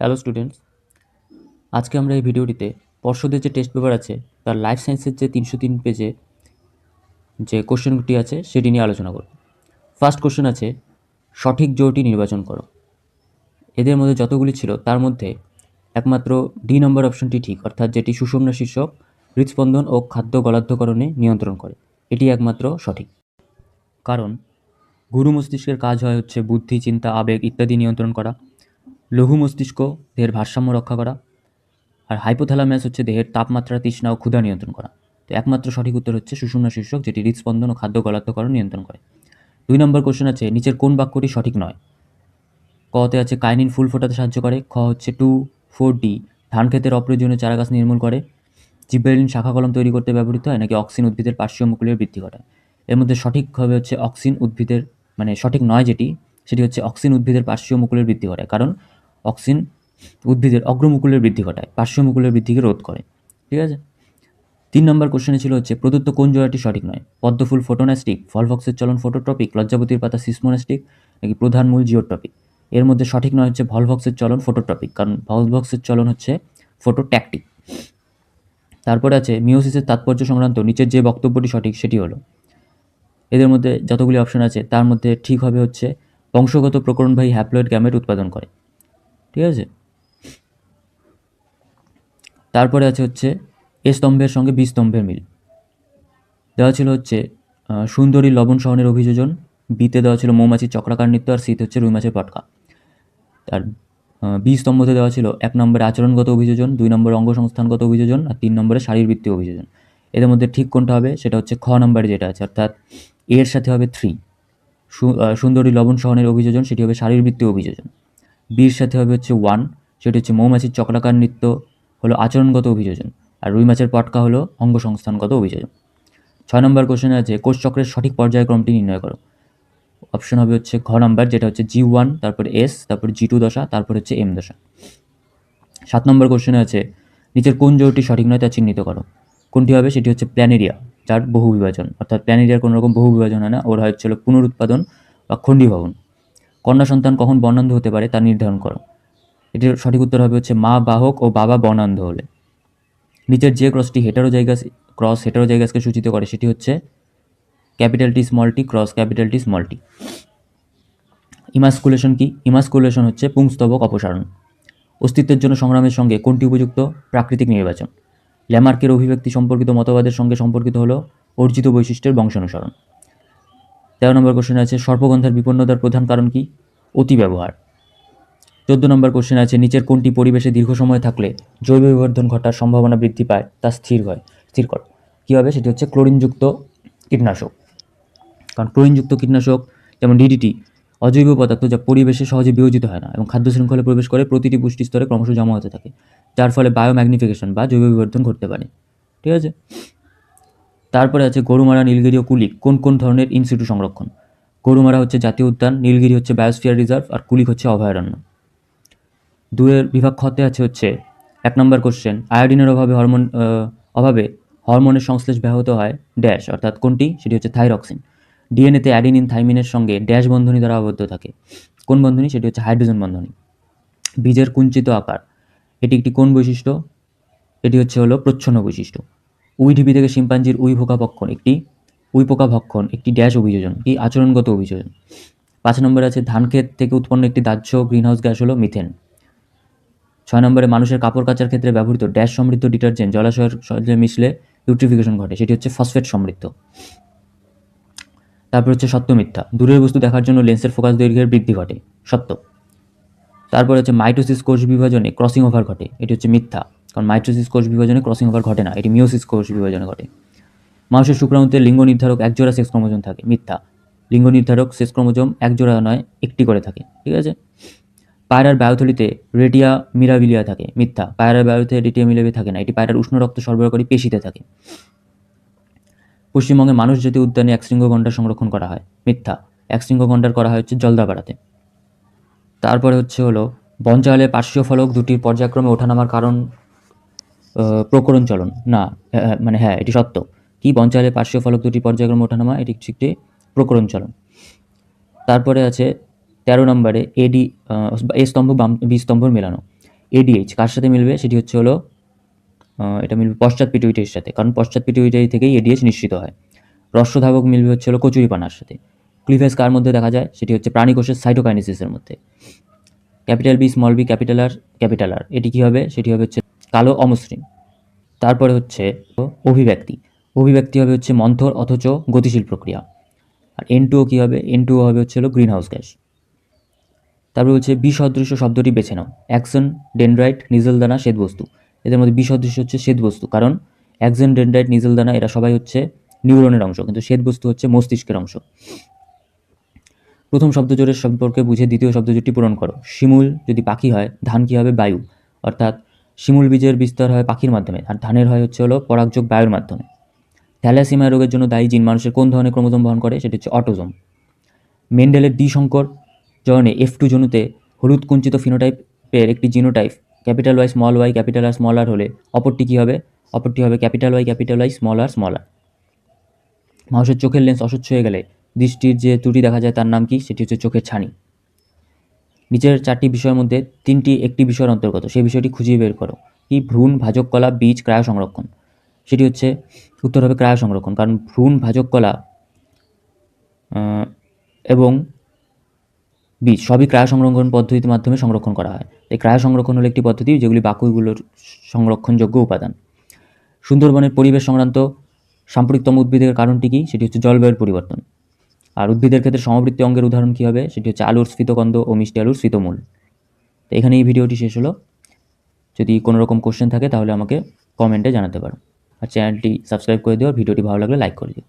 Hello students, আজকে আমরা এই ভিডিওটিতে পর্ষদের যে টেস্ট পেপার আছে তার লাইফ সায়েন্সের যে 303 পেজে যে কোশ্চেনটি আছে সেটি নিয়ে আলোচনা করব। ফার্স্ট কোশ্চেন আছে, সঠিক জোড়টি নির্বাচন করো। এদের মধ্যে যতগুলি ছিল তার মধ্যে একমাত্র ডি নম্বর অপশনটি ঠিক, অর্থাৎ যেটি সুষুম্না শীর্ষক হৃদস্পন্দন ও খাদ্য গলাধ্যকরণে নিয়ন্ত্রণ করে, এটি একমাত্র সঠিক। কারণ গুরু মস্তিষ্কের কাজ হয় হচ্ছে বুদ্ধি, চিন্তা, আবেগ ইত্যাদি নিয়ন্ত্রণ করা। লঘু মস্তিষ্ক দেহের ভারসাম্য রক্ষা করা, আর হাইপোথ্যালামাস হচ্ছে দেহের তাপমাত্রা, তৃষ্ণা ও ক্ষুধা নিয়ন্ত্রণ করা। তো একমাত্র সঠিক উত্তর হচ্ছে সুষুম্না শীর্ষক, যেটি হৃদস্পন্দন ও খাদ্য গলাধ্যকরণ নিয়ন্ত্রণ করে। 2 নম্বর কোশ্চেন আছে, নিচের কোন বাক্যটি সঠিক নয়? কতে আছে কাইনিন ফুল ফোটাতে সাহায্য করে, খ হচ্ছে 2,4-D ধান ক্ষেতের অপ্রয়োজনীয় চারাগাছ নির্মূল করে, জিব্বেরেলিন শাখা কলম তৈরি করতে ব্যবহৃত হয়, নাকি অক্সিন উদ্ভিদের পার্শ্বীয় মুকুলের বৃদ্ধি ঘটায়? এর মধ্যে সঠিক হবে হচ্ছে অক্সিন উদ্ভিদের, মানে সঠিক নয় যেটি, সেটি হচ্ছে অক্সিন উদ্ভিদের পার্শ্বীয় মুকুলের বৃদ্ধি ঘটায়। কারণ অক্সিন উদ্ভিদের অগ্রমুকুলের বৃদ্ধি ঘটায়, পার্শ্বীয় মুকুলের বৃদ্ধিকে রোধ করে। ঠিক আছে। 3 নম্বর কোশ্চেনে ছিল হচ্ছে প্রদত্ত কোন জোড়াটি সঠিক নয়? পদ্মফুল ফটোন্যাস্টিক, ভলভক্সের চলন ফটোট্রপিক, লজ্জাবতীর পাতা সিসমোনাস্টিক, নাকি প্রধান মূল জিওট্রপিক? এর মধ্যে সঠিক নয় হচ্ছে ভলভক্সের চলন ফটোট্রপিক, কারণ ভলভক্সের চলন হচ্ছে ফটোট্যাকটিক। তারপরে আছে মিওসিসের তাৎপর্য সংক্রান্ত নিচের যে বক্তব্যটি সঠিক সেটি হলো, এদের মধ্যে যতগুলি অপশন আছে তার মধ্যে ঠিক হবে হচ্ছে বংশগত প্রকরণবাহী হ্যাপ্লয়েড গ্যামেট উৎপাদন করে। ঠিক আছে। তারপরে আছে হচ্ছে এ স্তম্ভের সঙ্গে বি স্তম্ভের মিল। দেওয়া ছিল হচ্ছে সুন্দরী লবণ সহনের অভিযোজন, বিতে দেওয়া ছিল মৌমাছির চক্রাকার নৃত্য, আর সিতে হচ্ছে রুই মাছের পটকা। আর বি স্তম্ভতে দেওয়া ছিল 1 নম্বরে আচরণগত অভিযোজন, 2 নম্বরে অঙ্গসংস্থানগত অভিযোজন, আর 3 নম্বরে শারীরবৃত্তীয় অভিযোজন। এদের মধ্যে ঠিক কোনটা হবে সেটা হচ্ছে খ নম্বরে যেটা আছে, অর্থাৎ এর সাথে হবে 3। সুন্দরী লবণ সহনের অভিযোজন সেটি হবে শারীরবৃত্তীয় অভিযোজন। বির সাথে হবে হচ্ছে 1, সেটি হচ্ছে মৌমাছির চক্রাকার নৃত্য হলো আচরণগত অভিযোজন, আর রুই মাছের পটকা হলো অঙ্গসংস্থানগত অভিযোজন। 6 নম্বর কোশ্চেনে আছে কোষচক্রের সঠিক পর্যায়ক্রমটি নির্ণয় করো। অপশন হবে হচ্ছে ঘ নাম্বার, যেটা হচ্ছে G1, তারপরে S, তারপরে G2 দশা, তারপর হচ্ছে M দশা। 7 নম্বর কোশ্চেনে আছে নিচের কোন জোড়টি সঠিক নয় তা চিহ্নিত করো। কোনটি হবে সেটি হচ্ছে প্ল্যানেরিয়া, যার বহু বিভাজন, অর্থাৎ প্ল্যানেরিয়ার কোনো রকম বহু বিভাজন হয় না, ওর হচ্ছিল পুনরুৎপাদন বা খণ্ডীভবন। কন্যা সন্তান কখন বর্ণান্ধ হতে পারে তা নির্ধারণ করো। এটির সঠিক উত্তর হবে হচ্ছে মা বাহক ও বাবা বর্ণান্ধ হলে। নিচের যে ক্রসটি ক্রস হেটারোজাইগাসকে সূচিত করে সেটি হচ্ছে capital T small T cross capital T small T. Emasculation কি? ইমাস্কুলেশন হচ্ছে পুংস্তবক অপসারণ। অস্তিত্বের জন্য সংগ্রামের সঙ্গে কোনটি উপযুক্ত? প্রাকৃতিক নির্বাচন। ল্যামার্কের অভিব্যক্তি সম্পর্কিত মতবাদের সঙ্গে সম্পর্কিত হলো অর্জিত বৈশিষ্ট্যের বংশানুসরণ। 13 নম্বর কোশ্চেন আছে সর্পগন্ধার বিপন্নতার প্রধান কারণ কি? অতি ব্যবহার। 14 নম্বর কোশ্চেন আছে নিচের কোনটি পরিবেশে দীর্ঘ সময় থাকলে জৈব বিবর্ধন ঘটার সম্ভাবনা বৃদ্ধি পায় তা স্থির কর। কী হবে সেটি হচ্ছে ক্লোরিনযুক্ত কীটনাশক। কারণ ক্লোরিনযুক্ত কীটনাশক যেমন ডিডিটি অজৈব পদার্থ যা পরিবেশে সহজে বিয়োজিত হয় না এবং খাদ্য শৃঙ্খলে প্রবেশ করে প্রতিটি পুষ্টি স্তরে ক্রমশ জমা হতে থাকে, যার ফলে বায়োম্যাগনিফিকেশন বা জৈব বিবর্ধন ঘটতে পারে। ঠিক আছে। তারপরে আছে গরুমারা, নীলগিরি ও কুলিক কোন কোন ধরনের ইনসিটু সংরক্ষণ? গরুমারা হচ্ছে জাতীয় উদ্যান, নীলগিরি হচ্ছে বায়োস্ফিয়ার রিজার্ভ, আর কুলিক হচ্ছে অভয়ারণ্য। 2-এর বিভাগ খতে আছে হচ্ছে 1 নম্বর কোশ্চেন আয়োডিনের অভাবে হরমোনের সংশ্লেষ ব্যাহত হয় ড্যাশ, অর্থাৎ কোনটি? সেটি হচ্ছে থাইরক্সিন। ডিএনএতে অ্যাডিনিন থাইমিনের সঙ্গে ড্যাশ বন্ধনী দ্বারা আবদ্ধ থাকে। কোন বন্ধনী? সেটি হচ্ছে হাইড্রোজেন বন্ধনী। বীজের কুঞ্চিত আকার এটি একটি কোন বৈশিষ্ট্য? এটি হলো প্রচ্ছন্ন বৈশিষ্ট্য। উইঢিপি থেকে শিম্পাঞ্জির উইপোকা ভক্ষণ একটি ড্যাশ অভিযোজন, কি আচরণগত অভিযোজন। 5 নম্বরে আছে ধানক্ষেত থেকে উৎপন্ন একটি দাহ্য গ্রিনহাউস গ্যাস হলো মিথেন। 6 নম্বরে মানুষের কাপড় কাচার ক্ষেত্রে ব্যবহৃত ড্যাশ সমৃদ্ধ ডিটারজেন্ট জলাশয়ের সঙ্গে মিশলে ইউট্রিফিকেশন ঘটে, সেটি হচ্ছে ফসফেট সমৃদ্ধ। তারপর হচ্ছে সত্য মিথ্যা। দূরের বস্তু দেখার জন্য লেন্সের ফোকাস দৈর্ঘ্যের বৃদ্ধি ঘটে, সত্য। তারপর হচ্ছে মাইটোসিস কোষ বিভাজনে ক্রসিং ওভার ঘটে, এটি হচ্ছে মিথ্যা, কারণ মাইটোসিস কোষ বিভাজনে ক্রসিং ওভার ঘটে না, এটি মিওসিস কোষ বিভাজনে ঘটে। মানুষের শুক্রাণুতে লিঙ্গ নির্ধারক একজোড়া সেক্স ক্রোমোজোম থাকে, মিথ্যা, লিঙ্গ নির্ধারক সেক্স ক্রোমোজোম একজোড়া নয় একটি করে থাকে। ঠিক আছে। পায়রার বায়ুথলিতে রেটিয়া মিরাবিলিয়া থাকে, মিথ্যা, পায়রার বায়ুতে রেটিয়া মিরাবিলিয়া থাকে না, এটি পায়রার উষ্ণ রক্ত সরবরাহকারী পেশিতে থাকে। পশ্চিমবঙ্গে মানুষ জাতীয় উদ্যানে একশৃঙ্গ গন্ডার সংরক্ষণ করা হয়, মিথ্যা, একশৃঙ্গ গন্ডার করা হয় হচ্ছে জলদাপাড়াতে। তারপরে হলো বঞ্চালে পার্শ্বীয় ফলক দুটির পর্যায়ক্রমে ওঠানামার কারণ প্রকরণ চলন না, মানে হ্যাঁ এটি সত্য। কি? বঞ্চালে পার্শ্বীয় ফলক দুটি পর্যায়ক্রমে ওঠানামা এটি একটি প্রকরণ চলন। তারপরে আছে 13 নম্বরে এ স্তম্ভ বি স্তম্ভর মেলানো। এডিএইচ কার সাথে মিলবে, সেটি হচ্ছে হলো এটা মিলবে পশ্চাৎ পিটুইটারির সাথে, কারণ পশ্চাৎ পিটুইটারি থেকেই এডিএইচ নিঃসৃত হয়। রস্যধাবক মিলবে হচ্ছে হলো কচুরিপানার সাথে। ক্লিভেজ কার মধ্যে দেখা যায়, সেটি হচ্ছে প্রাণীকোষের সাইটোকাইনেসিসের মধ্যে। Capital B small B capital আর এটি কী হবে, সেটি হবে হচ্ছে কালো অমসৃণ। তারপরে হচ্ছে অভিব্যক্তি। অভিব্যক্তি হবে হচ্ছে মন্থর অথচ গতিশীল প্রক্রিয়া। আর N2O কী হবে, N2O হবে হচ্ছে হলো গ্রিন হাউস গ্যাস। তারপরে হচ্ছে বিসদৃশ্য শব্দটি বেছে নাও। Axon, dendrite, নিজেলদানা, শ্বেতবস্তু। এদের মধ্যে বিসদৃশ্য হচ্ছে শ্বেতবস্তু, কারণ অ্যাক্সন, ডেনড্রাইট, নিজেলদানা এরা সবাই হচ্ছে নিউরনের অংশ, কিন্তু শ্বেতবস্তু হচ্ছে মস্তিষ্কের অংশ। প্রথম শব্দজোড়ের সম্পর্কে বুঝে দ্বিতীয় শব্দজোড়টি পূরণ করো। শিমুল যদি পাখি হয়, ধান কী হবে, বায়ু। অর্থাৎ শিমুল বীজের বিস্তার হয় পাখির মাধ্যমে, আর ধানের হয় হচ্ছে হলো পরাগযোগ বায়ুর মাধ্যমে। থ্যালাসিমিয়া রোগের জন্য দায়ী জিন মানুষের কোন ধরনের ক্রোমোজোম বহন করে, সেটি হচ্ছে অটোজোম। মেন্ডেলের দ্বিসংকর জননে F2 জনুতে হলুদ কুঞ্চিত ফিনোটাইপের একটি genotype capital Y small Y capital R small R হলে অপরটি কী হবে, অপরটি হবে capital Y small R small R. মানুষের চোখের লেন্স অস্বচ্ছ হয়ে গেলে দৃষ্টির যে ত্রুটি দেখা যায় তার নাম কি, সেটি হচ্ছে চোখের ছানি। নিচের 4টি বিষয়ের মধ্যে 3টি একটি বিষয়ের অন্তর্গত, সেই বিষয়টি খুঁজিয়ে বের করো। কি, ভ্রূণ, ভাজক কলা, বীজ, ক্রায় সংরক্ষণ। সেটি হচ্ছে উত্তর হবে ক্রায় সংরক্ষণ, কারণ ভ্রূণ, ভাজক কলা এবং বীজ সবই ক্রায় সংরক্ষণ পদ্ধতির মাধ্যমে সংরক্ষণ করা হয়। এই ক্রায় সংরক্ষণ হলো একটি পদ্ধতি যেগুলি বাকুগুলোর সংরক্ষণযোগ্য উপাদান। সুন্দরবনের পরিবেশ সংক্রান্ত সাম্প্রতিকতম উদ্ভিদের কারণটি কি, সেটি হচ্ছে জলবায়ুর পরিবর্তন। আর উদ্ভিদের ক্ষেত্রে সমবৃত্তি অঙ্গের উদাহরণ কী হবে, সেটি হচ্ছে আলুর স্ফীতকন্দ ও মিষ্টি আলুর স্ফীতমূল। তো এখানে এই ভিডিওটি শেষ হলো। যদি কোনো রকম কোশ্চেন থাকে তাহলে আমাকে কমেন্টে জানাতে পারো। আর চ্যানেলটি সাবস্ক্রাইব করে দিও, আর ভিডিওটি ভালো লাগলে লাইক করে দিও।